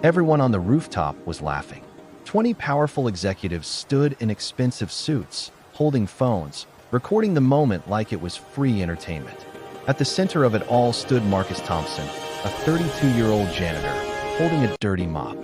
Everyone on the rooftop was laughing. 20 powerful executives stood in expensive suits, holding phones, recording the moment like it was free entertainment. At the center of it all stood Marcus Thompson, a 32-year-old janitor, holding a dirty mop.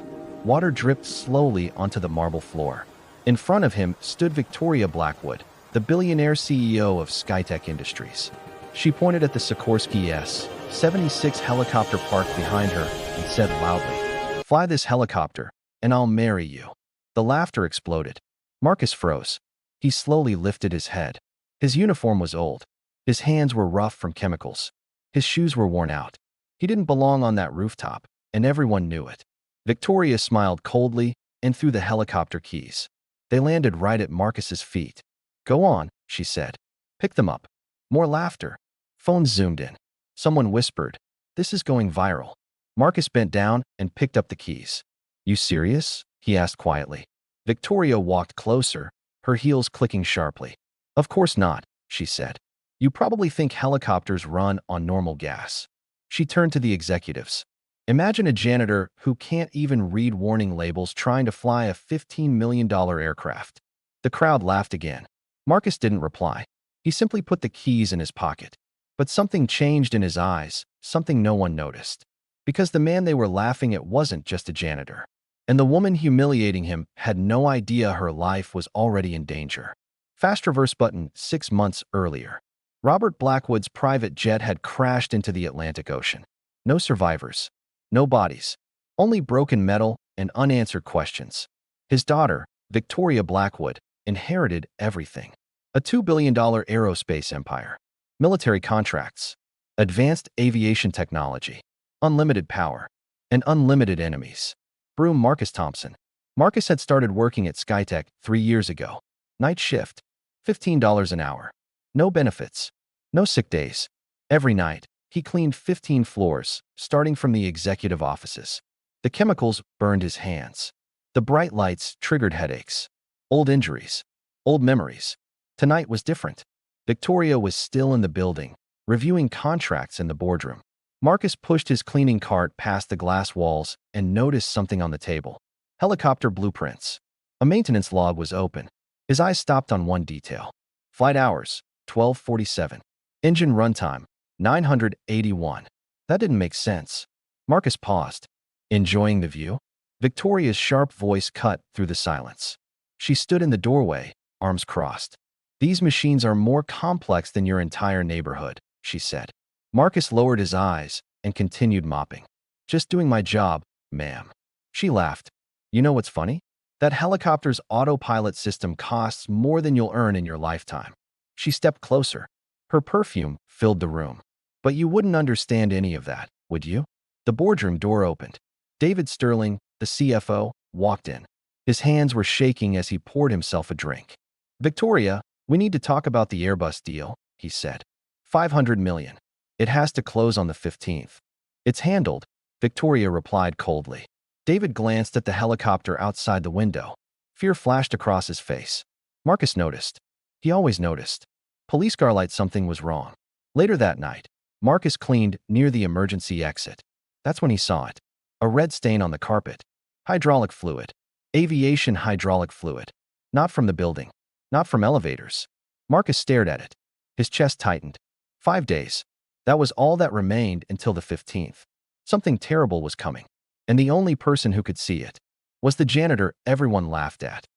Water dripped slowly onto the marble floor. In front of him stood Victoria Blackwood, the billionaire CEO of Skytech Industries. She pointed at the Sikorsky S-76 helicopter parked behind her and said loudly, "Fly this helicopter, and I'll marry you." The laughter exploded. Marcus froze. He slowly lifted his head. His uniform was old. His hands were rough from chemicals. His shoes were worn out. He didn't belong on that rooftop, and everyone knew it. Victoria smiled coldly and threw the helicopter keys. They landed right at Marcus's feet. "Go on," she said. "Pick them up." More laughter. Phones zoomed in. Someone whispered, "This is going viral." Marcus bent down and picked up the keys. "You serious?" he asked quietly. Victoria walked closer, her heels clicking sharply. "Of course not," she said. "You probably think helicopters run on normal gas." She turned to the executives. "Imagine a janitor who can't even read warning labels trying to fly a $15 million aircraft." The crowd laughed again. Marcus didn't reply. He simply put the keys in his pocket. But something changed in his eyes, something no one noticed. Because the man they were laughing at wasn't just a janitor. And the woman humiliating him had no idea her life was already in danger. Fast reverse button 6 months earlier. Robert Blackwood's private jet had crashed into the Atlantic Ocean. No survivors. No bodies. Only broken metal and unanswered questions. His daughter, Victoria Blackwood, inherited everything. A $2 billion aerospace empire. Military contracts. Advanced aviation technology. Unlimited power. And unlimited enemies. Broom Marcus Thompson. Marcus had started working at Skytech 3 years ago. Night shift. $15 an hour. No benefits. No sick days. Every night, he cleaned 15 floors, starting from the executive offices. The chemicals burned his hands. The bright lights triggered headaches. Old injuries. Old memories. Tonight was different. Victoria was still in the building, reviewing contracts in the boardroom. Marcus pushed his cleaning cart past the glass walls and noticed something on the table. Helicopter blueprints. A maintenance log was open. His eyes stopped on one detail. Flight hours, 12:47. Engine runtime, 981. That didn't make sense. Marcus paused. "Enjoying the view?" Victoria's sharp voice cut through the silence. She stood in the doorway, arms crossed. "These machines are more complex than your entire neighborhood," she said. Marcus lowered his eyes and continued mopping. "Just doing my job, ma'am." She laughed. "You know what's funny? That helicopter's autopilot system costs more than you'll earn in your lifetime." She stepped closer. Her perfume filled the room. "But you wouldn't understand any of that, would you?" The boardroom door opened. David Sterling, the CFO, walked in. His hands were shaking as he poured himself a drink. "Victoria, we need to talk about the Airbus deal," he said. $500 million. It has to close on the 15th. "It's handled," Victoria replied coldly. David glanced at the helicopter outside the window. Fear flashed across his face. Marcus noticed. He always noticed. Police car light something was wrong. Later that night, Marcus cleaned near the emergency exit. That's when he saw it. A red stain on the carpet. Hydraulic fluid. Aviation hydraulic fluid. Not from the building. Not from elevators. Marcus stared at it. His chest tightened. 5 days. That was all that remained until the 15th. Something terrible was coming. And the only person who could see it was the janitor everyone laughed at.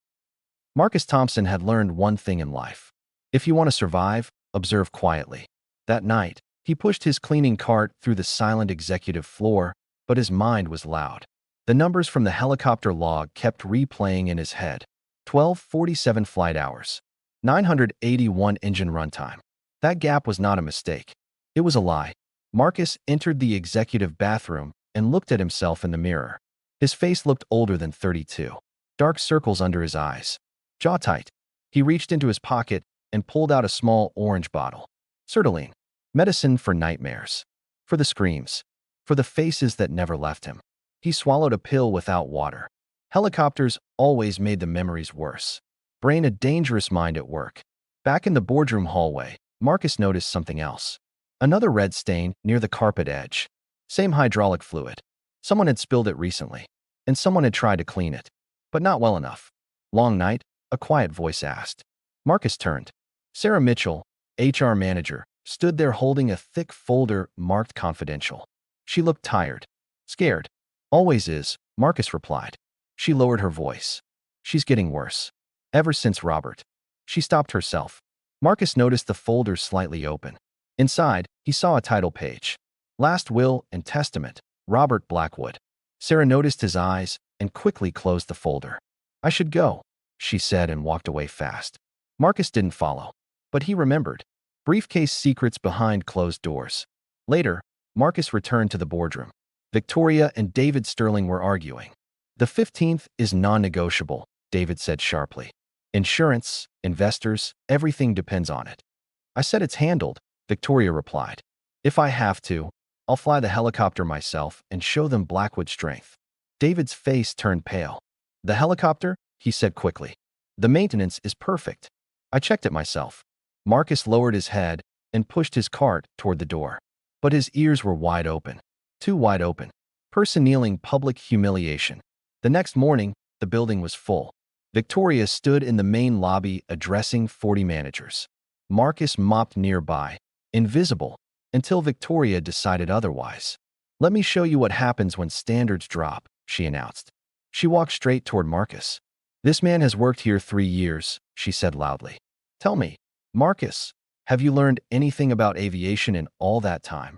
Marcus Thompson had learned one thing in life. If you want to survive, observe quietly. That night, he pushed his cleaning cart through the silent executive floor, but his mind was loud. The numbers from the helicopter log kept replaying in his head. 12:47 flight hours. 981 engine runtime. That gap was not a mistake. It was a lie. Marcus entered the executive bathroom and looked at himself in the mirror. His face looked older than 32. Dark circles under his eyes. Jaw tight. He reached into his pocket and pulled out a small orange bottle. Sertraline. Medicine for nightmares. For the screams. For the faces that never left him. He swallowed a pill without water. Helicopters always made the memories worse. Brain a dangerous mind at work. Back in the boardroom hallway, Marcus noticed something else. Another red stain near the carpet edge. Same hydraulic fluid. Someone had spilled it recently. and someone had tried to clean it, but not well enough. Long night? A quiet voice asked. Marcus turned. Sarah Mitchell, HR manager, stood there holding a thick folder marked confidential. She looked tired. Scared. Always is, Marcus replied. She lowered her voice. She's getting worse. Ever since Robert. She stopped herself. Marcus noticed the folder slightly open. Inside, he saw a title page. Last Will and Testament, Robert Blackwood. Sarah noticed his eyes and quickly closed the folder. I should go, she said and walked away fast. Marcus didn't follow, but he remembered. Briefcase secrets behind closed doors. Later, Marcus returned to the boardroom. Victoria and David Sterling were arguing. The 15th is non-negotiable, David said sharply. Insurance, investors, everything depends on it. I said it's handled, Victoria replied. If I have to, I'll fly the helicopter myself and show them Blackwood's strength. David's face turned pale. The helicopter? He said quickly. The maintenance is perfect. I checked it myself. Marcus lowered his head and pushed his cart toward the door. But his ears were wide open. Too wide open. Personaling public humiliation. The next morning, the building was full. Victoria stood in the main lobby addressing 40 managers. Marcus mopped nearby, invisible, until Victoria decided otherwise. Let me show you what happens when standards drop, she announced. She walked straight toward Marcus. This man has worked here 3 years, she said loudly. Tell me, Marcus, have you learned anything about aviation in all that time?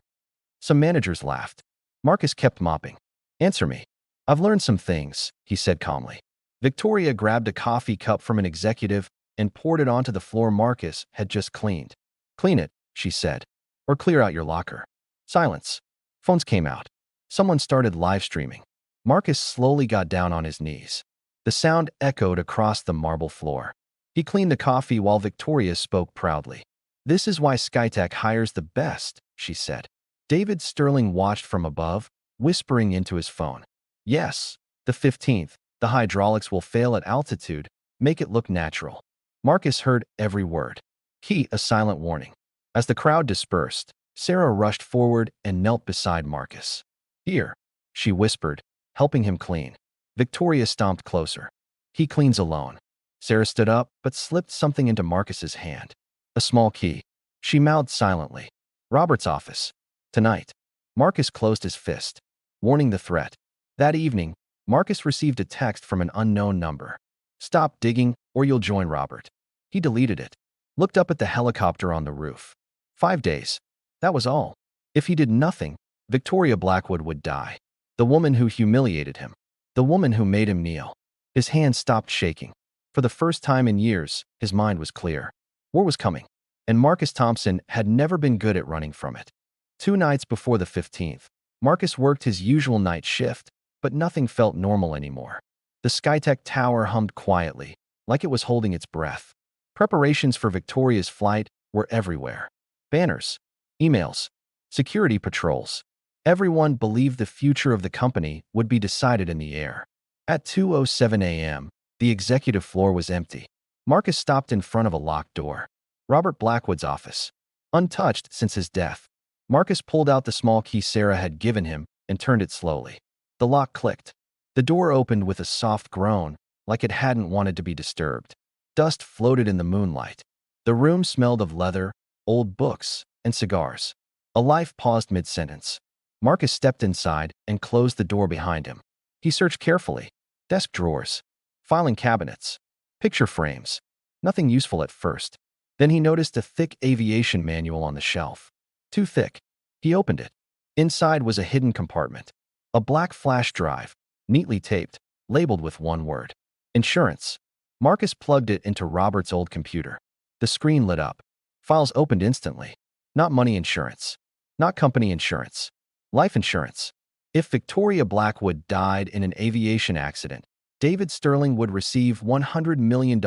Some managers laughed. Marcus kept mopping. Answer me. I've learned some things, he said calmly. Victoria grabbed a coffee cup from an executive and poured it onto the floor Marcus had just cleaned. Clean it, she said, or clear out your locker. Silence. Phones came out. Someone started live streaming. Marcus slowly got down on his knees. The sound echoed across the marble floor. He cleaned the coffee while Victoria spoke proudly. This is why Skytech hires the best, she said. David Sterling watched from above, whispering into his phone. Yes, the 15th. The hydraulics will fail at altitude. Make it look natural. Marcus heard every word. Key, a silent warning. As the crowd dispersed, Sarah rushed forward and knelt beside Marcus. Here, she whispered, helping him clean. Victoria stomped closer. He cleans alone. Sarah stood up, but slipped something into Marcus's hand. A small key. She mouthed silently. Robert's office. Tonight. Marcus closed his fist, warning the threat. That evening, Marcus received a text from an unknown number. Stop digging, or you'll join Robert. He deleted it. Looked up at the helicopter on the roof. 5 days. That was all. If he did nothing, Victoria Blackwood would die. The woman who humiliated him. The woman who made him kneel. His hands stopped shaking. For the first time in years, his mind was clear. War was coming, and Marcus Thompson had never been good at running from it. 2 nights before the 15th, Marcus worked his usual night shift, but nothing felt normal anymore. The Skytech tower hummed quietly, like it was holding its breath. Preparations for Victoria's flight were everywhere. Banners, emails, security patrols. Everyone believed the future of the company would be decided in the air. At 2:07 a.m., the executive floor was empty. Marcus stopped in front of a locked door. Robert Blackwood's office. Untouched since his death. Marcus pulled out the small key Sarah had given him and turned it slowly. The lock clicked. The door opened with a soft groan, like it hadn't wanted to be disturbed. Dust floated in the moonlight. The room smelled of leather, old books, and cigars. A life paused mid-sentence. Marcus stepped inside and closed the door behind him. He searched carefully. Desk drawers, filing cabinets, picture frames. Nothing useful at first. Then he noticed a thick aviation manual on the shelf. Too thick. He opened it. Inside was a hidden compartment. A black flash drive, neatly taped, labeled with one word. Insurance. Marcus plugged it into Robert's old computer. The screen lit up. Files opened instantly. Not money insurance. Not company insurance. Life insurance. If Victoria Blackwood died in an aviation accident, David Sterling would receive $100 million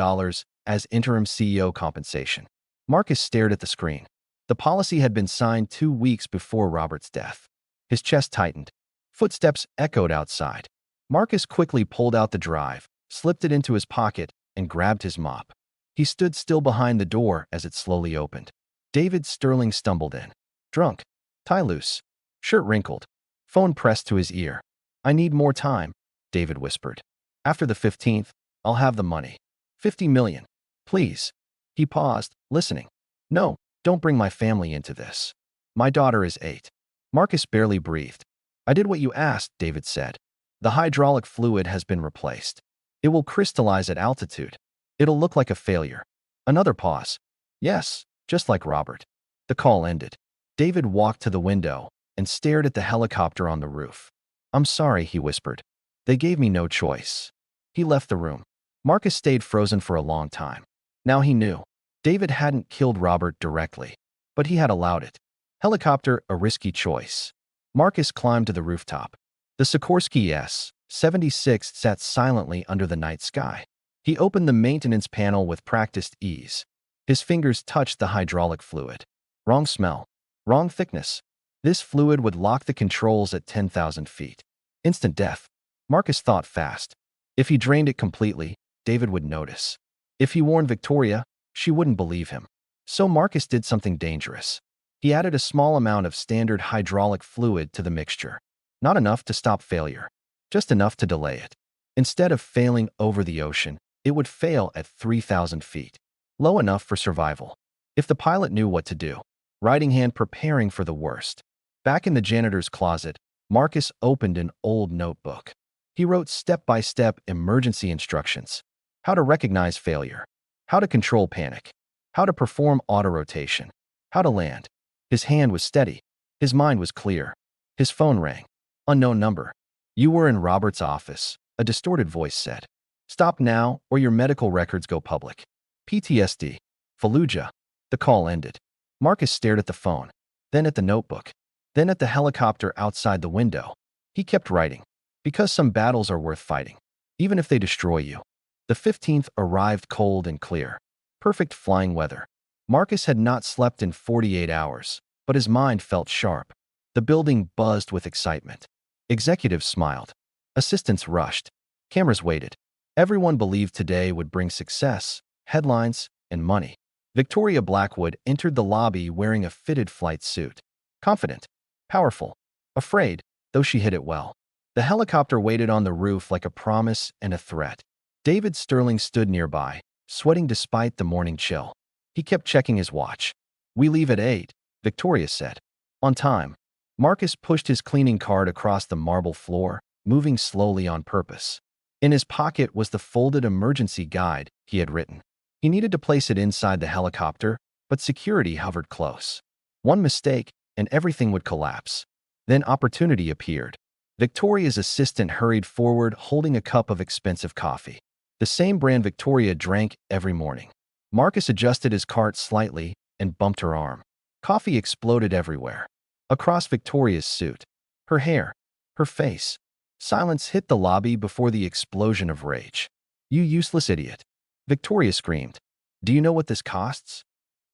as interim CEO compensation. Marcus stared at the screen. The policy had been signed 2 weeks before Robert's death. His chest tightened. Footsteps echoed outside. Marcus quickly pulled out the drive, slipped it into his pocket, and grabbed his mop. He stood still behind the door as it slowly opened. David Sterling stumbled in. Drunk. Tie loose. Shirt wrinkled. Phone pressed to his ear. I need more time. David whispered. After the 15th, I'll have the money. 50 million. Please. He paused, listening. No, don't bring my family into this. My daughter is 8. Marcus barely breathed. I did what you asked, David said. The hydraulic fluid has been replaced. It will crystallize at altitude. It'll look like a failure. Another pause. Yes, just like Robert. The call ended. David walked to the window and stared at the helicopter on the roof. I'm sorry, he whispered. They gave me no choice. He left the room. Marcus stayed frozen for a long time. Now he knew. David hadn't killed Robert directly, but he had allowed it. Helicopter, a risky choice. Marcus climbed to the rooftop. The Sikorsky S-76 sat silently under the night sky. He opened the maintenance panel with practiced ease. His fingers touched the hydraulic fluid. Wrong smell. Wrong thickness. This fluid would lock the controls at 10,000 feet. Instant death. Marcus thought fast. If he drained it completely, David would notice. If he warned Victoria, she wouldn't believe him. So Marcus did something dangerous. He added a small amount of standard hydraulic fluid to the mixture. Not enough to stop failure, just enough to delay it. Instead of failing over the ocean, it would fail at 3,000 feet. Low enough for survival. If the pilot knew what to do. Writing hand preparing for the worst. Back in the janitor's closet, Marcus opened an old notebook. He wrote step-by-step emergency instructions. How to recognize failure. How to control panic. How to perform auto-rotation. How to land. His hand was steady. His mind was clear. His phone rang. Unknown number. You were in Robert's office, a distorted voice said. Stop now or your medical records go public. PTSD. Fallujah. The call ended. Marcus stared at the phone, then at the notebook, then at the helicopter outside the window. He kept writing. Because some battles are worth fighting, even if they destroy you. The 15th arrived cold and clear. Perfect flying weather. Marcus had not slept in 48 hours, but his mind felt sharp. The building buzzed with excitement. Executives smiled. Assistants rushed. Cameras waited. Everyone believed today would bring success, headlines, and money. Victoria Blackwood entered the lobby wearing a fitted flight suit. Confident, powerful, afraid, though she hid it well. The helicopter waited on the roof like a promise and a threat. David Sterling stood nearby, sweating despite the morning chill. He kept checking his watch. We leave at 8, Victoria said. On time. Marcus pushed his cleaning cart across the marble floor, moving slowly on purpose. In his pocket was the folded emergency guide he had written. He needed to place it inside the helicopter, but security hovered close. One mistake, and everything would collapse. Then opportunity appeared. Victoria's assistant hurried forward, holding a cup of expensive coffee. The same brand Victoria drank every morning. Marcus adjusted his cart slightly and bumped her arm. Coffee exploded everywhere. Across Victoria's suit, her hair, her face. Silence hit the lobby before the explosion of rage. You useless idiot. Victoria screamed. Do you know what this costs?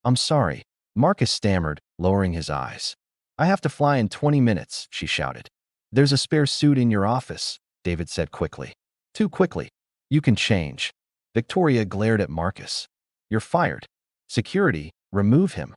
I'm sorry, Marcus stammered, lowering his eyes. I have to fly in 20 minutes, she shouted. There's a spare suit in your office, David said quickly. Too quickly. You can change. Victoria glared at Marcus. You're fired. Security, remove him.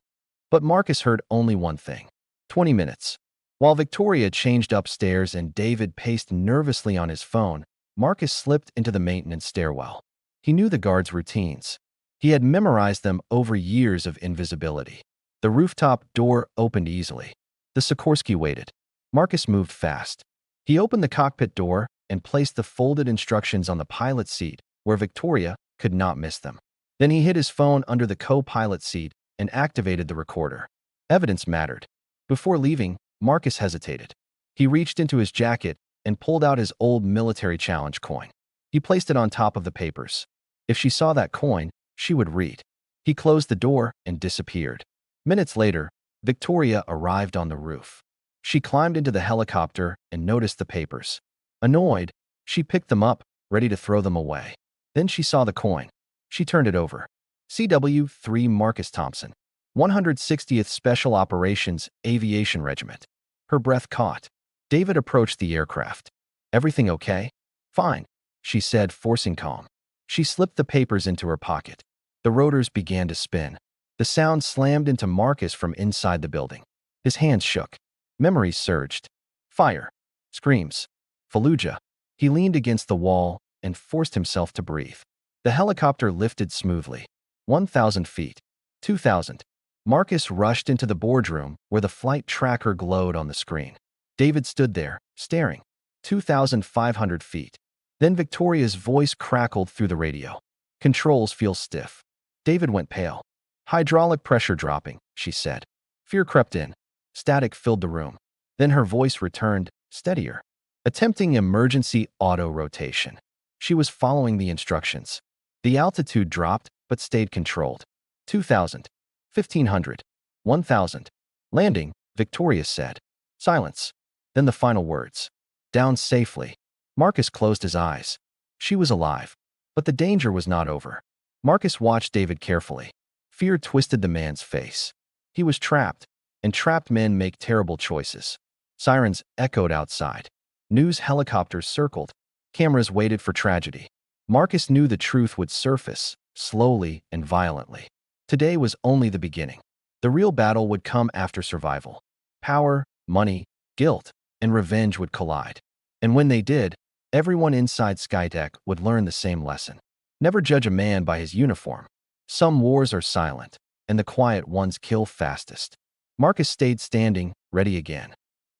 But Marcus heard only one thing. 20 minutes. While Victoria changed upstairs and David paced nervously on his phone, Marcus slipped into the maintenance stairwell. He knew the guards' routines. He had memorized them over years of invisibility. The rooftop door opened easily. The Sikorsky waited. Marcus moved fast. He opened the cockpit door and placed the folded instructions on the pilot's seat, where Victoria could not miss them. Then he hid his phone under the co-pilot seat and activated the recorder. Evidence mattered. Before leaving, Marcus hesitated. He reached into his jacket and pulled out his old military challenge coin. He placed it on top of the papers. If she saw that coin, she would read. He closed the door and disappeared. Minutes later, Victoria arrived on the roof. She climbed into the helicopter and noticed the papers. Annoyed, she picked them up, ready to throw them away. Then she saw the coin. She turned it over. CW-3 Marcus Thompson, 160th Special Operations Aviation Regiment. Her breath caught. David approached the aircraft. Everything okay? Fine, she said, forcing calm. She slipped the papers into her pocket. The rotors began to spin. The sound slammed into Marcus from inside the building. His hands shook. Memories surged. Fire. Screams. Fallujah. He leaned against the wall and forced himself to breathe. The helicopter lifted smoothly. 1,000 feet. 2,000. Marcus rushed into the boardroom where the flight tracker glowed on the screen. David stood there, staring. 2,500 feet. Then Victoria's voice crackled through the radio. Controls feel stiff. David went pale. Hydraulic pressure dropping, she said. Fear crept in. Static filled the room. Then her voice returned, steadier. Attempting emergency auto-rotation. She was following the instructions. The altitude dropped, but stayed controlled. 2,000. 1,500. 1,000. Landing, Victoria said. Silence. Then the final words. Down safely. Marcus closed his eyes. She was alive. But the danger was not over. Marcus watched David carefully. Fear twisted the man's face. He was trapped, and trapped men make terrible choices. Sirens echoed outside. News helicopters circled. Cameras waited for tragedy. Marcus knew the truth would surface, slowly and violently. Today was only the beginning. The real battle would come after survival. Power, money, guilt, and revenge would collide. And when they did, everyone inside Skydeck would learn the same lesson. Never judge a man by his uniform. Some wars are silent, and the quiet ones kill fastest. Marcus stayed standing, ready again.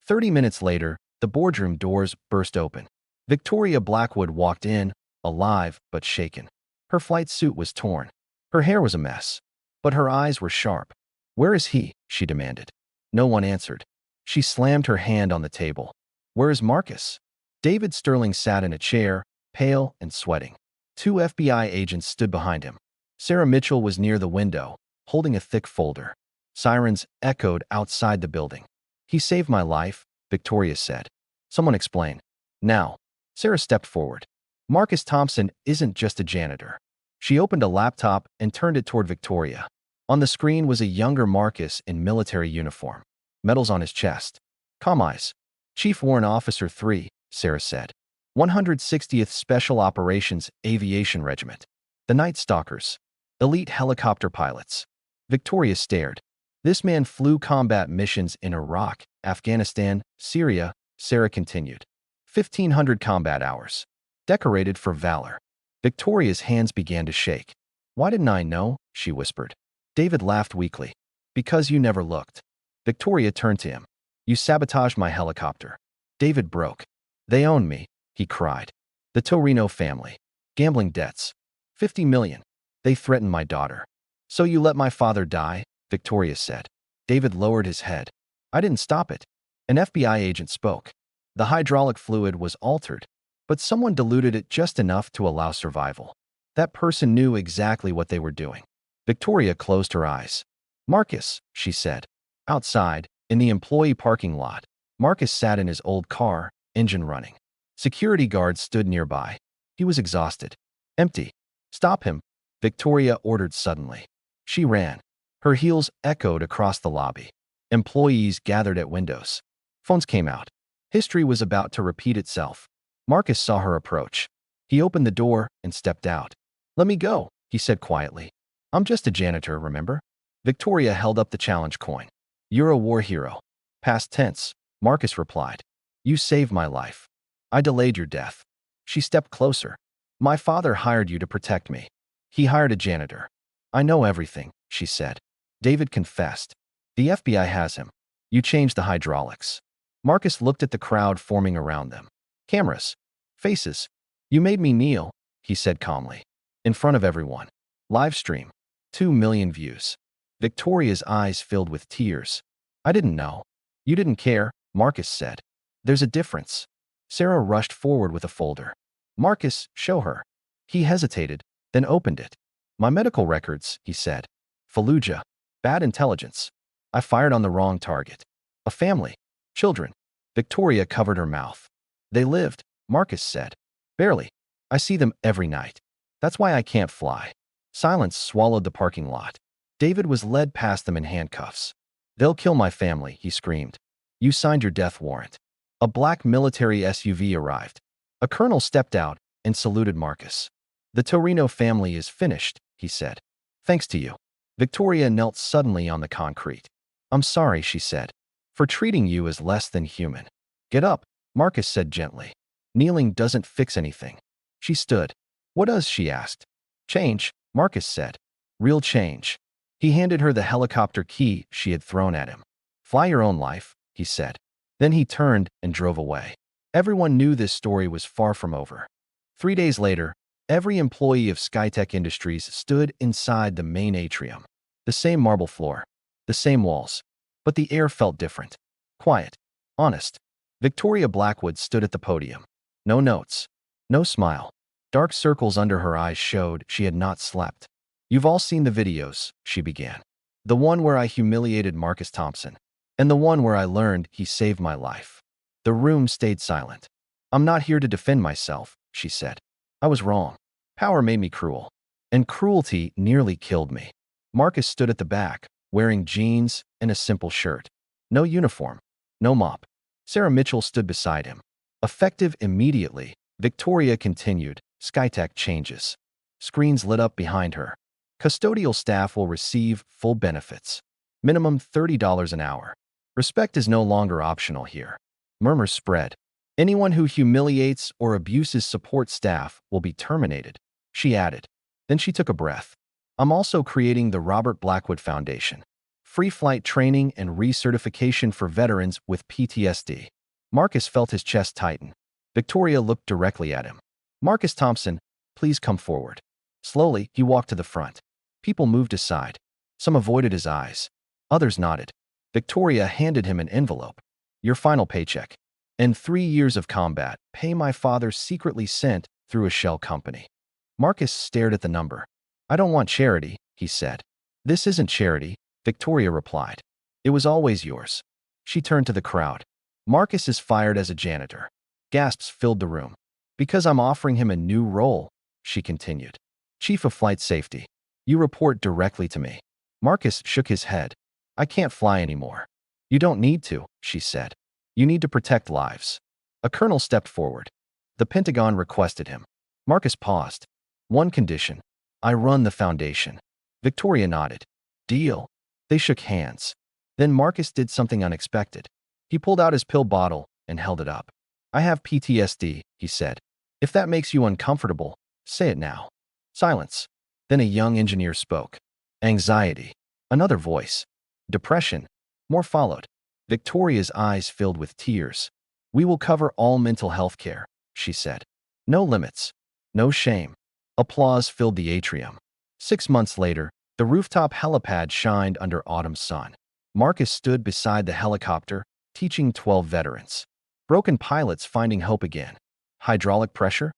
30 minutes later, the boardroom doors burst open. Victoria Blackwood walked in, alive but shaken. Her flight suit was torn. Her hair was a mess. But her eyes were sharp. Where is he? She demanded. No one answered. She slammed her hand on the table. Where is Marcus? David Sterling sat in a chair, pale and sweating. 2 FBI agents stood behind him. Sarah Mitchell was near the window, holding a thick folder. Sirens echoed outside the building. He saved my life, Victoria said. Someone explain. Now. Sarah stepped forward. Marcus Thompson isn't just a janitor. She opened a laptop and turned it toward Victoria. On the screen was a younger Marcus in military uniform. Medals on his chest. Commies. Chief Warrant Officer 3, Sarah said. 160th Special Operations Aviation Regiment. The Night Stalkers. Elite helicopter pilots. Victoria stared. This man flew combat missions in Iraq, Afghanistan, Syria, Sarah continued. 1,500 combat hours. Decorated for valor. Victoria's hands began to shake. Why didn't I know? She whispered. David laughed weakly. Because you never looked. Victoria turned to him. You sabotaged my helicopter. David broke. They own me, he cried. The Torino family. Gambling debts. 50 million. They threatened my daughter. So you let my father die? Victoria said. David lowered his head. I didn't stop it. An FBI agent spoke. The hydraulic fluid was altered, but someone diluted it just enough to allow survival. That person knew exactly what they were doing. Victoria closed her eyes. Marcus, she said. Outside, in the employee parking lot, Marcus sat in his old car, engine running. Security guards stood nearby. He was exhausted. Empty. Stop him, Victoria ordered suddenly. She ran. Her heels echoed across the lobby. Employees gathered at windows. Phones came out. History was about to repeat itself. Marcus saw her approach. He opened the door and stepped out. Let me go, he said quietly. I'm just a janitor, remember? Victoria held up the challenge coin. You're a war hero. Past tense, Marcus replied. You saved my life. I delayed your death. She stepped closer. My father hired you to protect me. He hired a janitor. I know everything, she said. David confessed. The FBI has him. You changed the hydraulics. Marcus looked at the crowd forming around them. Cameras. Faces. You made me kneel, he said calmly. In front of everyone. Live stream. 2 million views. Victoria's eyes filled with tears. I didn't know. You didn't care, Marcus said. There's a difference. Sarah rushed forward with a folder. Marcus, show her. He hesitated, then opened it. My medical records, he said. Fallujah. Bad intelligence. I fired on the wrong target. A family. Children. Victoria covered her mouth. They lived, Marcus said. Barely. I see them every night. That's why I can't fly. Silence swallowed the parking lot. David was led past them in handcuffs. They'll kill my family, he screamed. You signed your death warrant. A black military SUV arrived. A colonel stepped out and saluted Marcus. The Torino family is finished, he said. Thanks to you. Victoria knelt suddenly on the concrete. I'm sorry, she said, for treating you as less than human. Get up, Marcus said gently. Kneeling doesn't fix anything. She stood. What does? She asked. Change, Marcus said. Real change. He handed her the helicopter key she had thrown at him. Fly your own life, he said. Then he turned and drove away. Everyone knew this story was far from over. 3 days later, every employee of Skytech Industries stood inside the main atrium. The same marble floor, the same walls, but the air felt different. Quiet, honest. Victoria Blackwood stood at the podium. No notes, no smile. Dark circles under her eyes showed she had not slept. You've all seen the videos, she began. The one where I humiliated Marcus Thompson, and the one where I learned he saved my life. The room stayed silent. I'm not here to defend myself, she said. I was wrong. Power made me cruel, and cruelty nearly killed me. Marcus stood at the back, wearing jeans and a simple shirt. No uniform, no mop. Sarah Mitchell stood beside him. Effective immediately, Victoria continued, Skytech changes. Screens lit up behind her. Custodial staff will receive full benefits. Minimum $30 an hour. Respect is no longer optional here. Murmurs spread. Anyone who humiliates or abuses support staff will be terminated, she added. Then she took a breath. I'm also creating the Robert Blackwood Foundation. Free flight training and recertification for veterans with PTSD. Marcus felt his chest tighten. Victoria looked directly at him. Marcus Thompson, please come forward. Slowly, he walked to the front. People moved aside. Some avoided his eyes. Others nodded. Victoria handed him an envelope. Your final paycheck. And 3 years of combat pay my father secretly sent through a shell company. Marcus stared at the number. I don't want charity, he said. This isn't charity, Victoria replied. It was always yours. She turned to the crowd. Marcus is fired as a janitor. Gasps filled the room. Because I'm offering him a new role, she continued. Chief of Flight Safety. You report directly to me. Marcus shook his head. I can't fly anymore. You don't need to, she said. You need to protect lives. A colonel stepped forward. The Pentagon requested him. Marcus paused. One condition. I run the foundation. Victoria nodded. Deal. They shook hands. Then Marcus did something unexpected. He pulled out his pill bottle and held it up. I have PTSD, he said. If that makes you uncomfortable, say it now. Silence. Then a young engineer spoke. Anxiety. Another voice. Depression. More followed. Victoria's eyes filled with tears. We will cover all mental health care, she said. No limits. No shame. Applause filled the atrium. 6 months later, the rooftop helipad shined under autumn's sun. Marcus stood beside the helicopter, teaching 12 veterans. Broken pilots finding hope again. Hydraulic pressure?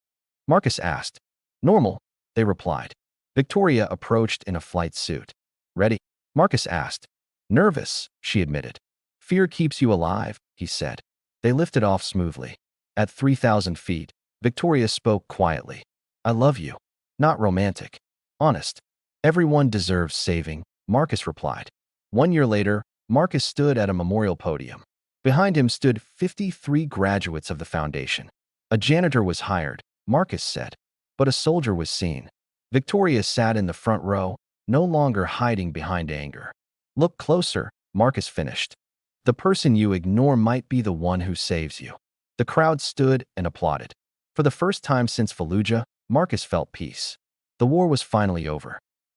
Marcus asked. Normal, they replied. Victoria approached in a flight suit. Ready? Marcus asked. Nervous, she admitted. Fear keeps you alive, he said. They lifted off smoothly. At 3,000 feet, Victoria spoke quietly. I love you. Not romantic. Honest. Everyone deserves saving, Marcus replied. 1 year later, Marcus stood at a memorial podium. Behind him stood 53 graduates of the foundation. A janitor was hired, Marcus said, but a soldier was seen. Victoria sat in the front row, no longer hiding behind anger. Look closer, Marcus finished. The person you ignore might be the one who saves you. The crowd stood and applauded. For the first time since Fallujah, Marcus felt peace. The war was finally over.